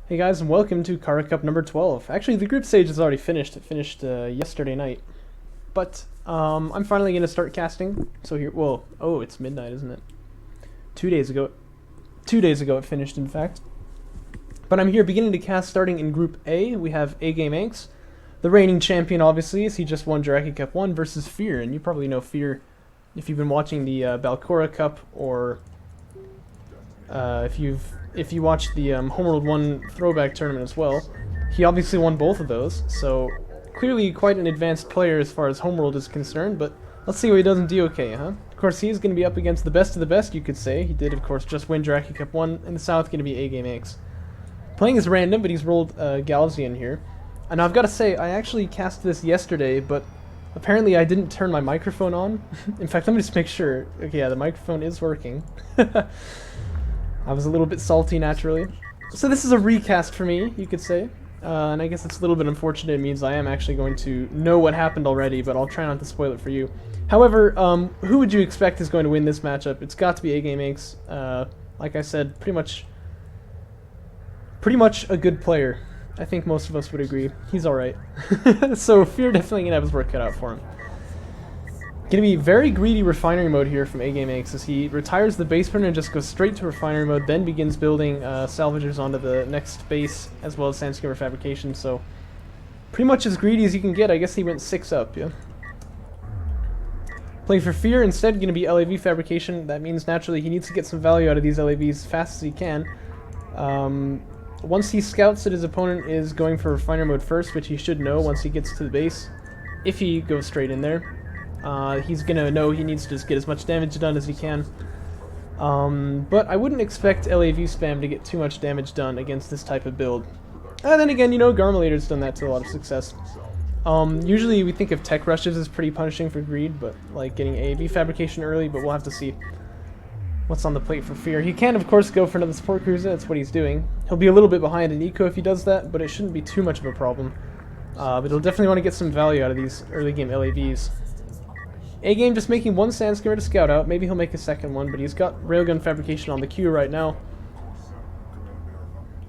Hey guys, and welcome to Kharak Cup number 12. Actually, the group stage is already finished. It finished yesterday night. But I'm finally going to start casting. So here, well, oh, it's midnight, isn't it? 2 days ago. 2 days ago it finished, in fact. But I'm here beginning to cast starting in Group A. We have AGameAnx. The reigning champion, obviously, as he just won Jaraki Cup 1 versus Fear. And you probably know Fear if you've been watching the Balcora Cup or if you watch the Homeworld 1 throwback tournament as well. He obviously won both of those, so clearly quite an advanced player as far as Homeworld is concerned, but let's see what he does in DOK, huh? Of course, he's going to be up against the best of the best, you could say. He did, of course, just win Jaraki Cup 1. In the south, going to be AGameAnx. Playing is random, but he's rolled Galzian here. And I've got to say, I actually cast this yesterday, but apparently I didn't turn my microphone on. In fact, let me just make sure. Okay, yeah, the microphone is working. I was a little bit salty, naturally. So this is a recast for me, you could say. And I guess it's a little bit unfortunate. It means I am actually going to know what happened already, but I'll try not to spoil it for you. However, who would you expect is going to win this matchup? It's got to be AGameAnx. Like I said, pretty much a good player. I think most of us would agree. He's alright. So Fear definitely going to have his work cut out for him. Going to be very greedy refinery mode here from AGameAnx as he retires the base burner and just goes straight to refinery mode, then begins building salvagers onto the next base as well as sandskimmer fabrication. So pretty much as greedy as you can get. I guess he went 6 up, yeah. Playing for Fear instead, going to be LAV fabrication. That means naturally he needs to get some value out of these LAVs as fast as he can. Once he scouts that his opponent is going for refinery mode first, which he should know once he gets to the base, if he goes straight in there. He's gonna know he needs to just get as much damage done as he can. But I wouldn't expect LAV spam to get too much damage done against this type of build. And then again, you know, Garmulator's done that to a lot of success. Usually we think of tech rushes as pretty punishing for greed, but like getting AAV fabrication early, but we'll have to see what's on the plate for Fear. He can, of course, go for another support cruiser. That's what he's doing. He'll be a little bit behind in eco if he does that, but it shouldn't be too much of a problem. But he'll definitely want to get some value out of these early game LAVs. A-Game just making one sandskimmer to scout out. Maybe he'll make a second one, but he's got railgun fabrication on the queue right now.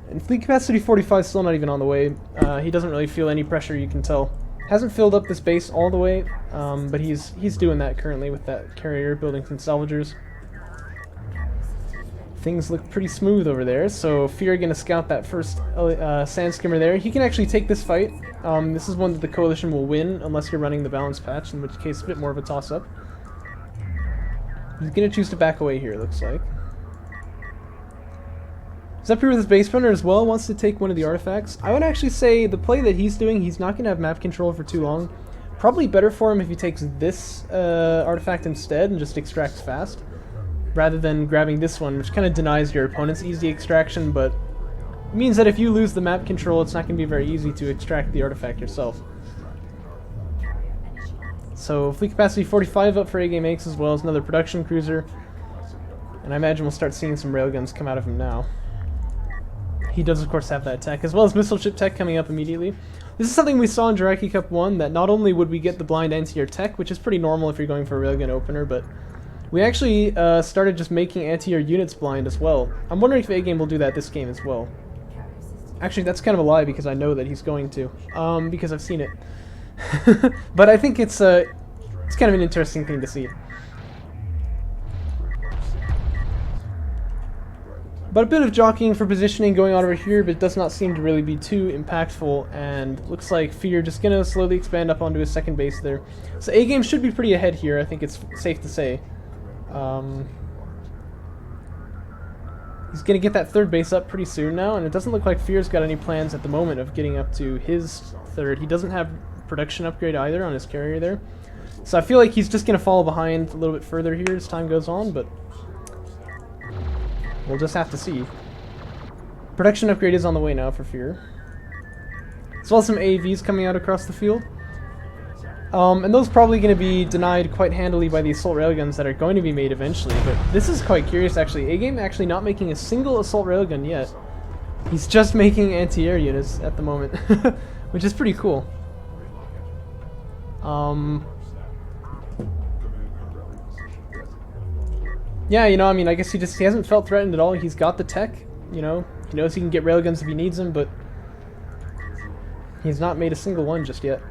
And fleet capacity 45 is still not even on the way. He doesn't really feel any pressure, you can tell. Hasn't filled up this base all the way, but he's doing that currently with that carrier, building some salvagers. Things look pretty smooth over there, so Fear gonna scout that first sandskimmer there. He can actually take this fight. This is one that the Coalition will win, unless you're running the balance patch, in which case a bit more of a toss-up. He's gonna choose to back away here, looks like. He's up here with his base runner as well, wants to take one of the artifacts. I would actually say the play that he's doing, he's not gonna have map control for too long. Probably better for him if he takes this artifact instead and just extracts fast, rather than grabbing this one, which kind of denies your opponent's easy extraction, but it means that if you lose the map control, it's not going to be very easy to extract the artifact yourself. So fleet capacity 45 up for AGameAnx as well as another production cruiser, and I imagine we'll start seeing some railguns come out of him now. He does, of course, have that tech, as well as missile ship tech coming up immediately. This is something we saw in Jaraki Cup 1, that not only would we get the blind anti-air tech, which is pretty normal if you're going for a railgun opener, but we actually started just making anti-air units blind as well. I'm wondering if A-Game will do that this game as well. Actually, that's kind of a lie because I know that he's going to, because I've seen it. But I think it's kind of an interesting thing to see. But a bit of jockeying for positioning going on over here, but it does not seem to really be too impactful, and looks like Fear just going to slowly expand up onto his second base there. So A-Game should be pretty ahead here, I think it's safe to say. He's going to get that third base up pretty soon now, and it doesn't look like Fear's got any plans at the moment of getting up to his third. He doesn't have production upgrade either on his carrier there. So I feel like he's just going to fall behind a little bit further here as time goes on, but we'll just have to see. Production upgrade is on the way now for Fear. As well as some AAVs coming out across the field. And those probably going to be denied quite handily by the assault railguns that are going to be made eventually, but this is quite curious actually. A-Game actually not making a single assault railgun yet. He's just making anti-air units at the moment, which is pretty cool. Yeah, you know, I mean, I guess he hasn't felt threatened at all. He's got the tech, you know, He knows he can get railguns if he needs them, but he's not made a single one just yet.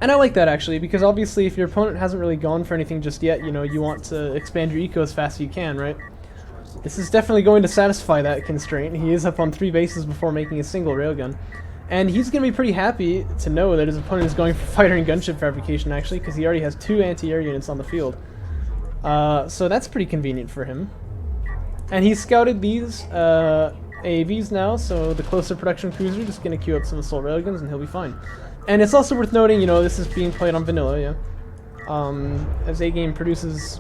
And I like that, actually, because obviously if your opponent hasn't really gone for anything just yet, you know, you want to expand your eco as fast as you can, right? This is definitely going to satisfy that constraint. He is up on 3 bases before making a single railgun. And he's going to be pretty happy to know that his opponent is going for fighter and gunship fabrication, actually, because he already has 2 anti-air units on the field. So that's pretty convenient for him. And he's scouted these AAVs now, so the closer production cruiser just going to queue up some assault railguns and he'll be fine. And it's also worth noting, you know, this is being played on vanilla, yeah. As A-Game produces...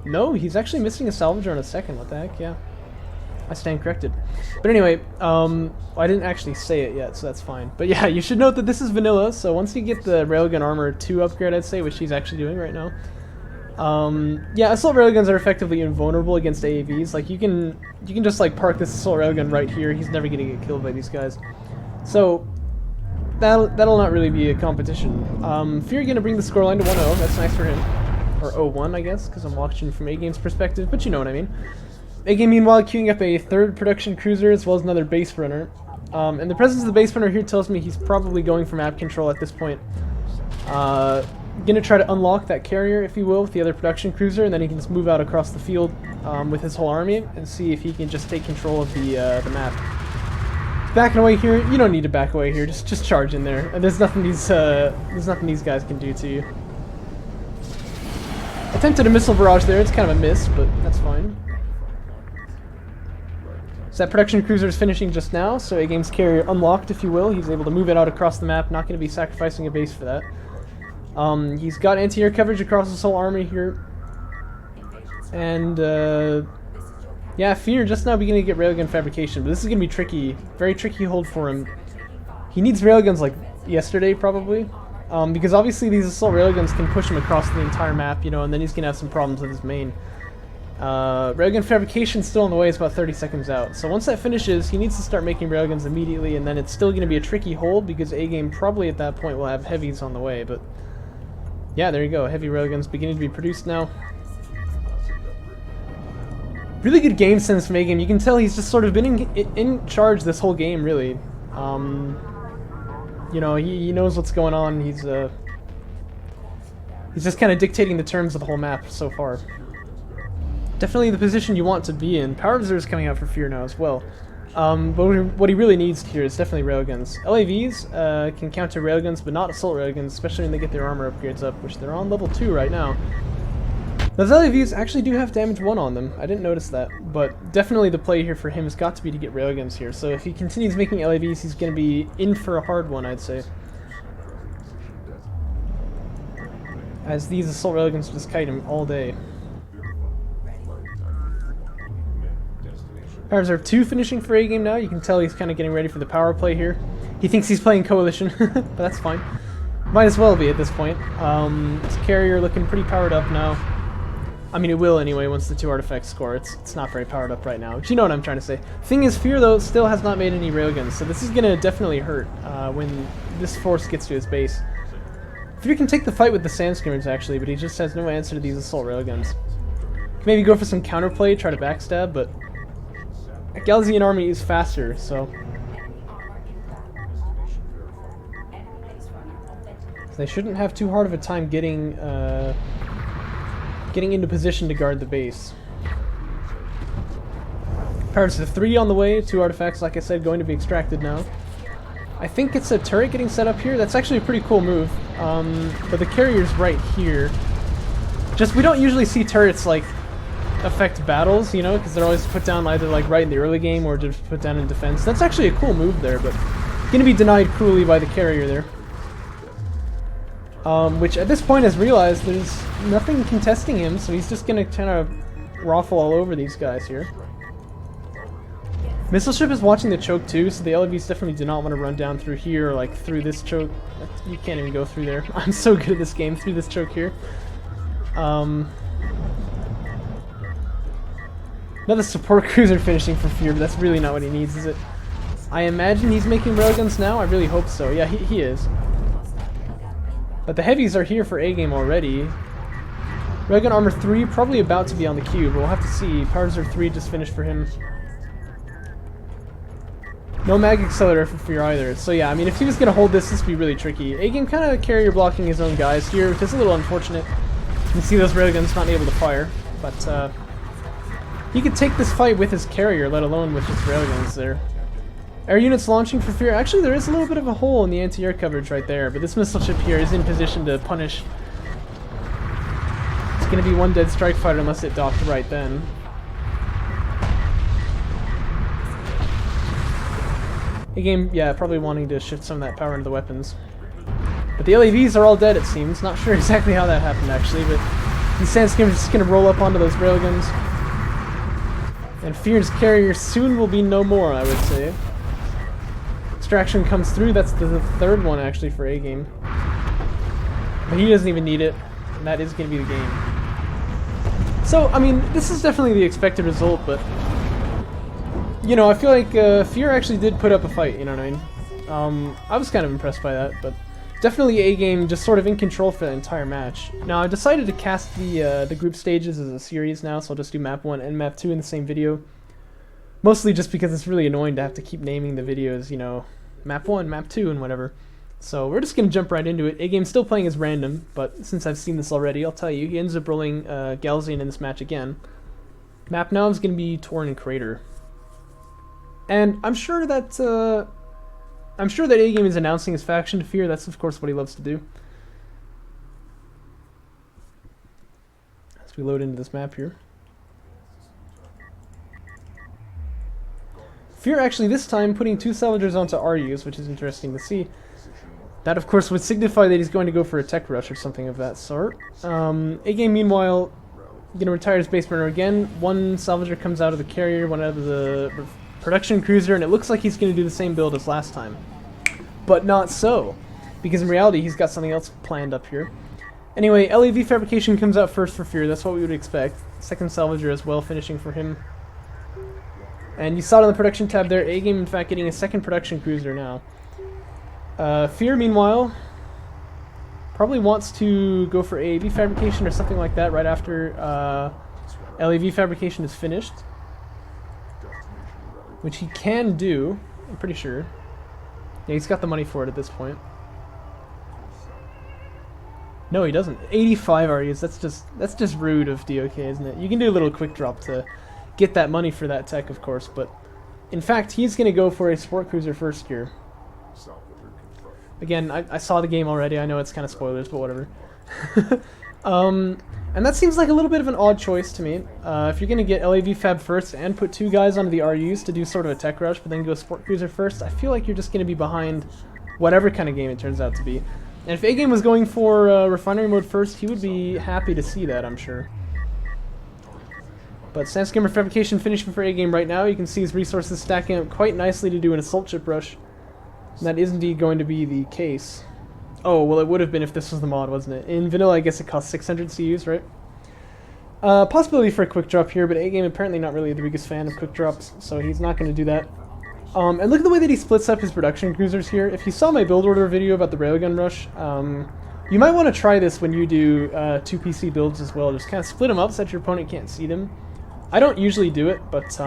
No, he's actually missing a salvager on a second, what the heck, yeah. I stand corrected. But anyway, I didn't actually say it yet, so that's fine. But yeah, you should note that this is vanilla, so once you get the Railgun Armor 2 upgrade, I'd say, which he's actually doing right now. Yeah, assault railguns are effectively invulnerable against AAVs. Like, you can just, like, park this assault railgun right here, he's never gonna get killed by these guys. So... That'll not really be a competition. Fear gonna bring the scoreline to 1-0. That's nice for him. Or 0-1, I guess, because I'm watching from A-Game's perspective, but you know what I mean. A-Game, meanwhile, queuing up a 3rd production cruiser as well as another base runner. And the presence of the base runner here tells me he's probably going for map control at this point. Gonna try to unlock that carrier, if you will, with the other production cruiser, and then he can just move out across the field with his whole army and see if he can just take control of the map. Backing away here, you don't need to back away here. Just charge in there. There's nothing these guys can do to you. Attempted a missile barrage there. It's kind of a miss, but that's fine. So that production cruiser is finishing just now. So A-Game's carrier unlocked, if you will. He's able to move it out across the map. Not going to be sacrificing a base for that. He's got anti-air coverage across his whole army here, and yeah, Fear just now beginning to get railgun fabrication, but this is going to be tricky. Very tricky hold for him. He needs railguns like yesterday, probably. Because obviously these assault railguns can push him across the entire map, you know, and then he's going to have some problems with his main. Railgun fabrication's still on the way, it's about 30 seconds out. So once that finishes, he needs to start making railguns immediately, and then it's still going to be a tricky hold, because A-Game probably at that point will have heavies on the way, but... Yeah, there you go, heavy railguns beginning to be produced now. Really good game sense from A-Game. You can tell he's just sort of been in charge this whole game, really. You know, he knows what's going on. He's just kind of dictating the terms of the whole map so far. Definitely the position you want to be in. Power Observer is coming out for Fear now as well. But what he really needs here is definitely railguns. LAVs can counter railguns, but not assault railguns, especially when they get their armor upgrades up, which they're on level 2 right now. Those LAVs actually do have damage 1 on them. I didn't notice that, but definitely the play here for him has got to be to get railguns here. So if he continues making LAVs, he's going to be in for a hard one, I'd say. As these assault railguns just kite him all day. Power Reserve 2 finishing for A-Game now. You can tell he's kind of getting ready for the power play here. He thinks he's playing Coalition, but that's fine. Might as well be at this point. His carrier looking pretty powered up now. I mean, it will anyway once the 2 artifacts score. It's not very powered up right now, but you know what I'm trying to say. Thing is, Fear, though, still has not made any railguns, so this is going to definitely hurt when this force gets to his base. Fear can take the fight with the Sand Skimmers, actually, but he just has no answer to these assault railguns. Can maybe go for some counterplay, try to backstab, but Galzian army is faster, so they shouldn't have too hard of a time getting into position to guard the base. Pirates of 3 on the way, 2 artifacts, like I said, going to be extracted now. I think it's a turret getting set up here. That's actually a pretty cool move, but the carrier's right here. Just, we don't usually see turrets, like, affect battles, you know, because they're always put down either, like, right in the early game or just put down in defense. That's actually a cool move there, but gonna be denied cruelly by the carrier there. Which at this point has realized there's nothing contesting him, so he's just gonna kind of raffle all over these guys here. Missile Ship is watching the choke too, so the LVs definitely do not want to run down through here, or like through this choke. You can't even go through there. I'm so good at this game, through this choke here. Another support cruiser finishing for Fear, but that's really not what he needs, is it? I imagine he's making railguns now, I really hope so. Yeah, he is. But the heavies are here for A-Game already. Railgun Armor 3 probably about to be on the queue, but we'll have to see. Power Reserve 3 just finished for him. No mag accelerator for Fear either. So yeah, I mean, if he was going to hold this would be really tricky. A-Game kind of carrier blocking his own guys here, which is a little unfortunate. You can see those railguns not able to fire, but he could take this fight with his carrier, let alone with his railguns there. Air units launching for Fear. Actually, there is a little bit of a hole in the anti-air coverage right there, but this missile ship here is in position to punish. It's going to be one dead strike fighter unless it docked right then. A-Game, yeah, probably wanting to shift some of that power into the weapons. But the LAVs are all dead, it seems. Not sure exactly how that happened, actually, but these Sandstormers are just going to roll up onto those railguns. And Fear's carrier soon will be no more, I would say. Extraction comes through. That's the third one, actually, for A-Game. But he doesn't even need it, and that is going to be the game. So, I mean, this is definitely the expected result, but you know, I feel like Fear actually did put up a fight, you know what I mean? I was kind of impressed by that, but definitely A-Game just sort of in control for the entire match. Now, I've decided to cast the group stages as a series now, so I'll just do map 1 and map 2 in the same video. Mostly just because it's really annoying to have to keep naming the videos, you know, map 1, map 2, and whatever. So we're just going to jump right into it. A-Game's still playing as random, but since I've seen this already, I'll tell you, he ends up rolling Galzian in this match again. Map now is going to be Torn and Crater. And I'm sure that A-Game is announcing his faction to Fear. That's of course what he loves to do. As we load into this map here, Fear actually this time putting 2 salvagers onto RUs, which is interesting to see. That of course would signify that he's going to go for a tech rush or something of that sort. A-Game meanwhile gonna retire his base burner again. 1 salvager comes out of the carrier, 1 out of the production cruiser, and it looks like he's going to do the same build as last time. But not so, because in reality he's got something else planned up here. Anyway, LAV fabrication comes out first for Fear, that's what we would expect. 2nd salvager as well, finishing for him. And you saw it on the production tab there, A-Game in fact getting a 2nd production cruiser now. Fear meanwhile probably wants to go for AAV fabrication or something like that right after LAV fabrication is finished. Which he can do, I'm pretty sure. Yeah, he's got the money for it at this point. No, he doesn't. 85 RUs, that's just rude of DOK, isn't it? You can do a little quick drop to get that money for that tech, of course, but in fact, he's going to go for a sport cruiser first here. Again, I saw the game already, I know it's kind of spoilers, but whatever. And that seems like a little bit of an odd choice to me. If you're going to get LAV Fab first and put 2 guys onto the RUs to do sort of a tech rush, but then go Sport Cruiser first, I feel like you're just going to be behind whatever kind of game it turns out to be. And if A-Game was going for Refinery Mode first, he would be happy to see that, I'm sure. But Sandstormer Fabrication finishing for A-Game right now. You can see his resources stacking up quite nicely to do an Assault Ship rush. And that is indeed going to be the case. Oh, well it would have been if this was the mod, wasn't it? In vanilla, I guess it costs 600 CUs, right? Possibility for a quick drop here, but A-Game apparently not really the biggest fan of quick drops, so he's not going to do that. And look at the way that he splits up his production cruisers here. If you saw my build order video about the railgun rush, you might want to try this when you do 2 PC builds as well. Just kind of split them up so that your opponent can't see them. I don't usually do it, but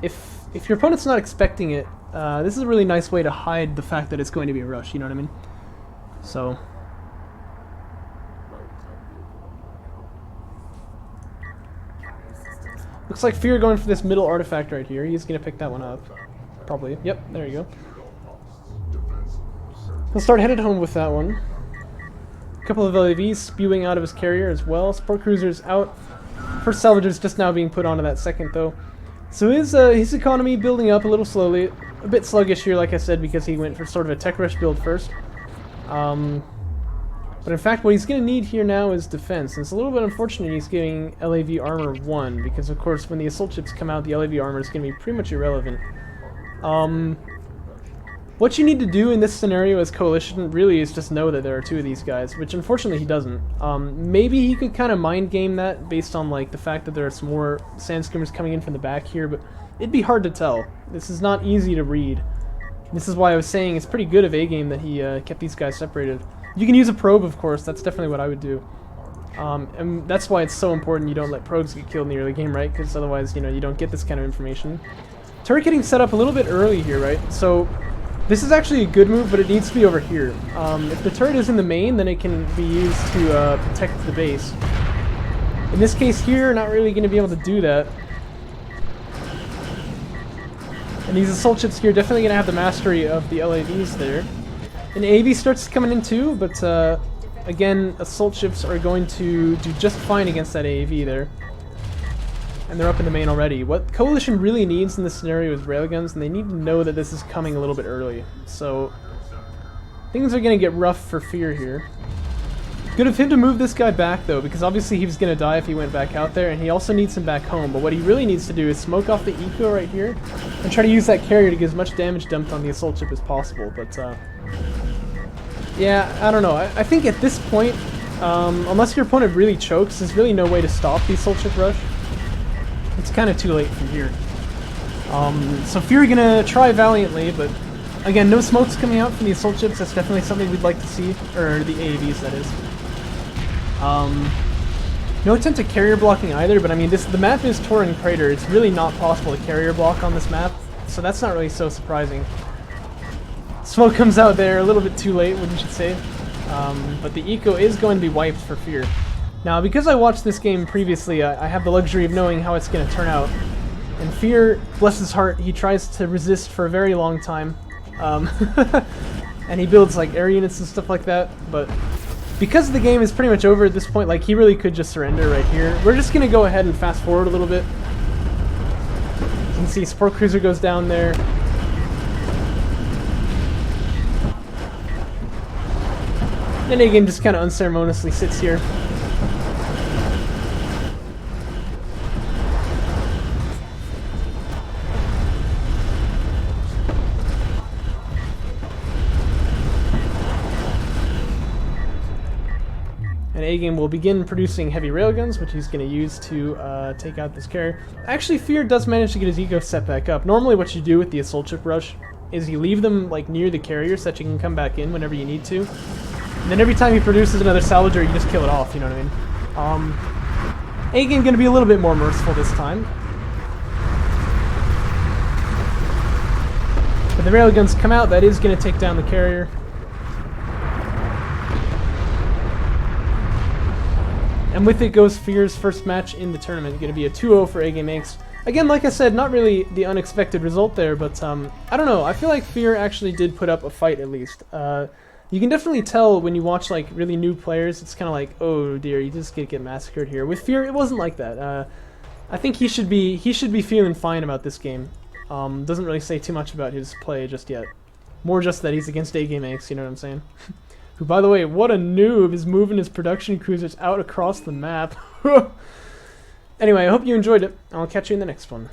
if your opponent's not expecting it, this is a really nice way to hide the fact that it's going to be a rush, you know what I mean? So looks like Fear going for this middle artifact right here. He's going to pick that one up. Probably. Yep, there you go. He'll start headed home with that one. A couple of LAVs spewing out of his carrier as well. Sport cruisers out. First salvager's just now being put onto that 2nd though. So his economy building up a little slowly. A bit sluggish here, like I said, because he went for sort of a tech rush build first. But in fact, what he's going to need here now is defense. And it's a little bit unfortunate he's getting LAV armor 1, because of course when the assault ships come out, the LAV armor is going to be pretty much irrelevant. What you need to do in this scenario as Coalition really is just know that there are 2 of these guys, which unfortunately he doesn't. Maybe he could kind of mind game that based on like the fact that there are some more Sandstormers coming in from the back here, but it'd be hard to tell. This is not easy to read. This is why I was saying it's pretty good of A-Game that he kept these guys separated. You can use a probe, of course, that's definitely what I would do. And that's why it's so important you don't let probes get killed in the early game, right? Because otherwise, you know, you don't get this kind of information. Turret getting set up a little bit early here, right? So this is actually a good move, but it needs to be over here. If the turret is in the main, then it can be used to protect the base. In this case here, not really going to be able to do that. And these assault ships here definitely going to have the mastery of the LAVs there. And AV starts coming in too, but again, assault ships are going to do just fine against that AAV there. And they're up in the main already. What Coalition really needs in this scenario is railguns, and they need to know that this is coming a little bit early. So things are going to get rough for Fear here. Good of him to move this guy back though, because obviously he was going to die if he went back out there, and he also needs him back home. But what he really needs to do is smoke off the eco right here, and try to use that carrier to get as much damage dumped on the assault ship as possible. But yeah, I don't know. I think at this point, unless your opponent really chokes, there's really no way to stop the assault ship rush. It's kind of too late from here. So Fear gonna try valiantly, but again, no smokes coming out from the assault ships. That's definitely something we'd like to see, or the AAVs, that is. No attempt at carrier blocking either, but I mean, the map is Torin Crater. It's really not possible to carrier block on this map, so that's not really so surprising. Smoke comes out there a little bit too late, wouldn't you say? But the eco is going to be wiped for Fear. Now, because I watched this game previously, I have the luxury of knowing how it's going to turn out. And Fear, bless his heart, he tries to resist for a very long time. And he builds like air units and stuff like that, but because the game is pretty much over at this point, like he really could just surrender right here. We're just going to go ahead and fast forward a little bit. You can see support cruiser goes down there. And again, just kind of unceremoniously sits here. And A-Game will begin producing heavy railguns, which he's going to use to take out this carrier. Actually, Fear does manage to get his eco set back up. Normally what you do with the assault ship rush is you leave them like near the carrier so that you can come back in whenever you need to. And then every time he produces another salvager, you just kill it off, you know what I mean? A-Game going to be a little bit more merciful this time. But the railguns come out, that is going to take down the carrier. And with it goes Fear's first match in the tournament. Going to be a 2-0 for AGameAnx. Again, like I said, not really the unexpected result there, but I don't know. I feel like Fear actually did put up a fight at least. You can definitely tell when you watch like really new players, it's kind of like, oh dear, you just get massacred here. With Fear, it wasn't like that. I think he should be feeling fine about this game. Doesn't really say too much about his play just yet. More just that he's against AGameAnx, you know what I'm saying? Who, by the way, what a noob, is moving his production cruisers out across the map. Anyway, I hope you enjoyed it. I'll catch you in the next one.